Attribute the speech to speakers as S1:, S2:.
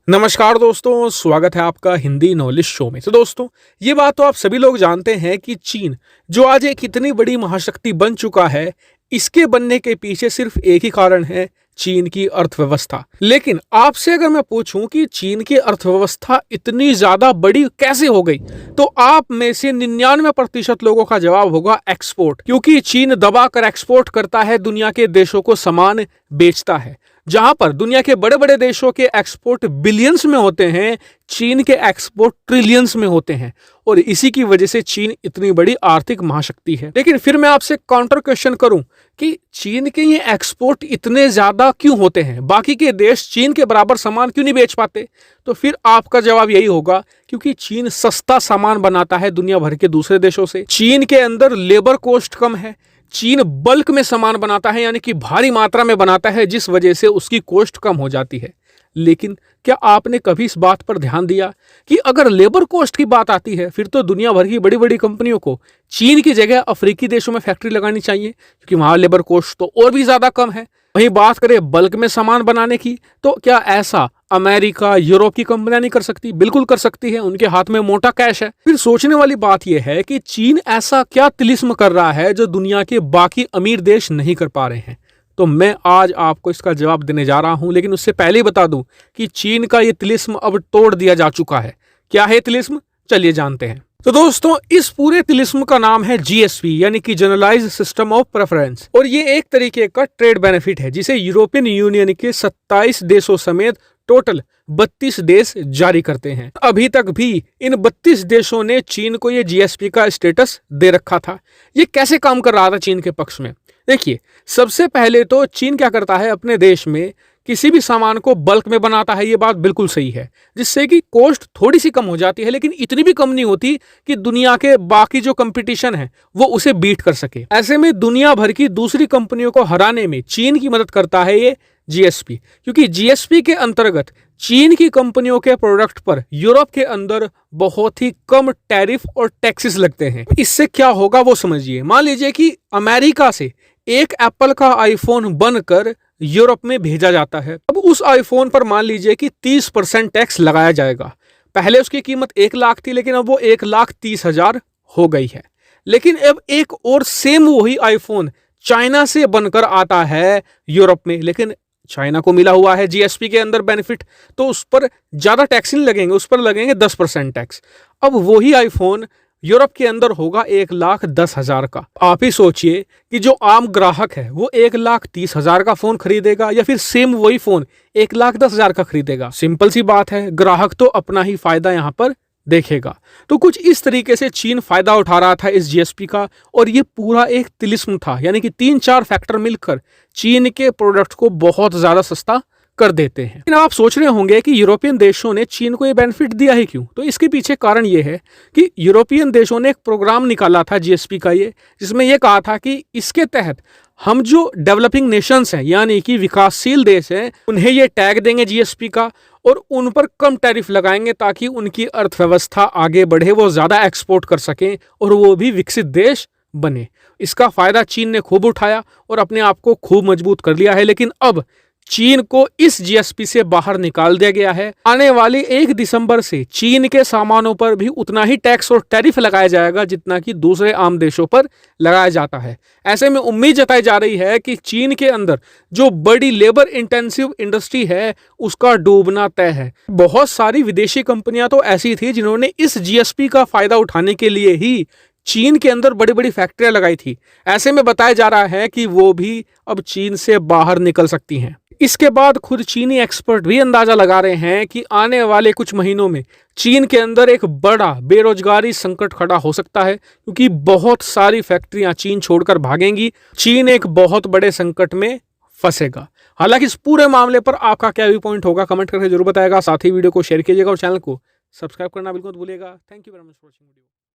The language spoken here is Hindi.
S1: नमस्कार दोस्तों, स्वागत है आपका हिंदी नॉलेज शो में। तो दोस्तों, ये बात तो आप सभी लोग जानते हैं कि चीन जो आज एक इतनी बड़ी महाशक्ति बन चुका है, इसके बनने के पीछे सिर्फ एक ही कारण है, चीन की अर्थव्यवस्था। लेकिन आपसे अगर मैं पूछूं कि चीन की अर्थव्यवस्था इतनी ज्यादा बड़ी कैसे हो गई, तो आप में से 99% लोगों का जवाब होगा एक्सपोर्ट। क्योंकि चीन दबाकर एक्सपोर्ट करता है, दुनिया के देशों को सामान बेचता है। जहां पर दुनिया के बड़े बड़े देशों के एक्सपोर्ट बिलियंस में होते हैं, चीन के एक्सपोर्ट ट्रिलियंस में होते हैं। और इसी की वजह से चीन इतनी बड़ी आर्थिक महाशक्ति है। लेकिन फिर मैं आपसे काउंटर क्वेश्चन करूं कि चीन के ये एक्सपोर्ट इतने ज्यादा क्यों होते हैं, बाकी के देश चीन के बराबर सामान क्यों नहीं बेच पाते? तो फिर आपका जवाब यही होगा, क्योंकि चीन सस्ता सामान बनाता है दुनिया भर के दूसरे देशों से। चीन के अंदर लेबर कॉस्ट कम है। चीन बल्क में सामान बनाता है, यानी कि भारी मात्रा में बनाता है, जिस वजह से उसकी कॉस्ट कम हो जाती है। लेकिन क्या आपने कभी इस बात पर ध्यान दिया कि अगर लेबर कॉस्ट की बात आती है, फिर तो दुनिया भर की बड़ी बड़ी कंपनियों को चीन की जगह अफ्रीकी देशों में फैक्ट्री लगानी चाहिए, क्योंकि वहां लेबर कॉस्ट तो और भी ज्यादा कम है। वहीं बात करें बल्क में सामान बनाने की, तो क्या ऐसा अमेरिका, यूरोप की कंपनियां नहीं कर सकती? बिल्कुल कर सकती है, उनके हाथ में मोटा कैश है। फिर सोचने वाली बात यह है कि चीन ऐसा क्या तिलिस्म कर रहा है जो दुनिया के बाकी अमीर देश नहीं कर पा रहे हैं। तो मैं आज आपको इसका जवाब देने जा रहा हूं, लेकिन उससे पहले ही बता दूं कि चीन का ये तिलिस्म अब तोड़ दिया जा चुका है। क्या है तिलिस्म? चलिए जानते हैं। तो दोस्तों, इस पूरे तिलिस्म का नाम है जीएसपी, यानी कि जनरलाइज्ड सिस्टम ऑफ प्रेफरेंस। और ये एक तरीके का ट्रेड बेनिफिट है, जिसे यूरोपियन यूनियन के 27 देशों समेत टोटल 32 देश जारी करते हैं। अभी तक भी इन 32 देशों ने चीन को ये जीएसपी का स्टेटस दे रखा था। ये कैसे काम कर रहा था चीन के पक्ष में? देखिए, सबसे पहले तो चीन क्या करता है, अपने देश में किसी भी सामान को बल्क में बनाता है। ये बात बिल्कुल सही है, जिससे कि कॉस्ट थोड़ी सी कम हो जाती है, लेकिन इतनी भी कम नहीं होती कि दुनिया के बाकी जो कंपटीशन है वो उसे बीट कर सके। ऐसे में दुनिया भर की दूसरी कंपनियों को हराने में चीन की मदद करता है ये जीएसपी, क्योंकि जीएसपी के अंतर्गत चीन की कंपनियों के प्रोडक्ट पर यूरोप के अंदर बहुत ही कम टैरिफ और टैक्सेस लगते हैं। इससे क्या होगा वो समझिए। मान लीजिए कि अमेरिका से एक एप्पल का आईफोन बनकर यूरोप में भेजा जाता है। अब उस आईफोन पर मान लीजिए कि 30% टैक्स लगाया जाएगा। पहले उसकी कीमत 1 लाख थी, लेकिन अब वो 1,30,000 हो गई है। लेकिन अब एक और सेम वही आईफोन चाइना से बनकर आता है यूरोप में, लेकिन चाइना को मिला हुआ है जीएसपी के अंदर बेनिफिट, तो उस पर ज्यादा टैक्स नहीं लगेंगे, उस पर लगेंगे 10% टैक्स। अब वही आईफोन यूरोप के अंदर होगा 1,10,000 का। आप ही सोचिए कि जो आम ग्राहक है वो 1,30,000 का फोन खरीदेगा या फिर सेम वही फोन 1,10,000 का खरीदेगा। सिंपल सी बात है, ग्राहक तो अपना ही फायदा यहां पर देखेगा। तो कुछ इस तरीके से चीन फायदा उठा रहा था इस जीएसपी का, और ये पूरा एक तिलिस्म था, यानी कि 3-4 फैक्टर मिलकर चीन के प्रोडक्ट को बहुत ज्यादा सस्ता कर देते हैं। लेकिन आप सोच रहे होंगे कि यूरोपियन देशों ने चीन को ये बेनिफिट दिया है क्यों? तो इसके पीछे कारण ये है कि यूरोपियन देशों ने एक प्रोग्राम निकाला था जीएसपी का, ये जिसमें यह कहा था कि इसके तहत हम जो डेवलपिंग नेशंस हैं, यानी कि विकासशील देश हैं, उन्हें ये टैग देंगे जीएसपी का और उन पर कम टैरिफ लगाएंगे, ताकि उनकी अर्थव्यवस्था आगे बढ़े, वो ज्यादा एक्सपोर्ट कर सकें और वो भी विकसित देश बने। इसका फायदा चीन ने खूब उठाया और अपने आप को खूब मजबूत कर लिया है। लेकिन अब चीन को इस जीएसपी से बाहर निकाल दिया गया है। आने वाली 1 दिसंबर से चीन के सामानों पर भी उतना ही टैक्स और टैरिफ लगाया जाएगा जितना कि दूसरे आम देशों पर लगाया जाता है। ऐसे में उम्मीद जताई जा रही है कि चीन के अंदर जो बड़ी लेबर इंटेंसिव इंडस्ट्री है उसका डूबना तय है। बहुत सारी विदेशी कंपनियां तो ऐसी थी जिन्होंने इस जीएसपी का फायदा उठाने के लिए ही चीन के अंदर बड़ी बड़ी फैक्ट्रियां लगाई थी। ऐसे में बताया जा रहा है कि वो भी अब चीन से बाहर निकल सकती हैं। इसके बाद खुद चीनी एक्सपर्ट भी अंदाजा लगा रहे हैं कि आने वाले कुछ महीनों में चीन के अंदर एक बड़ा बेरोजगारी संकट खड़ा हो सकता है, क्योंकि बहुत सारी फैक्ट्रियां चीन छोड़कर भागेंगी। चीन एक बहुत बड़े संकट में फंसेगा। हालांकि इस पूरे मामले पर आपका क्या व्यू पॉइंट होगा, कमेंट करके जरूर बताएगा। साथ ही वीडियो को शेयर कीजिएगा और चैनल को सब्सक्राइब करना बिल्कुल मत भूलिएगा। Thank you very much for watching video.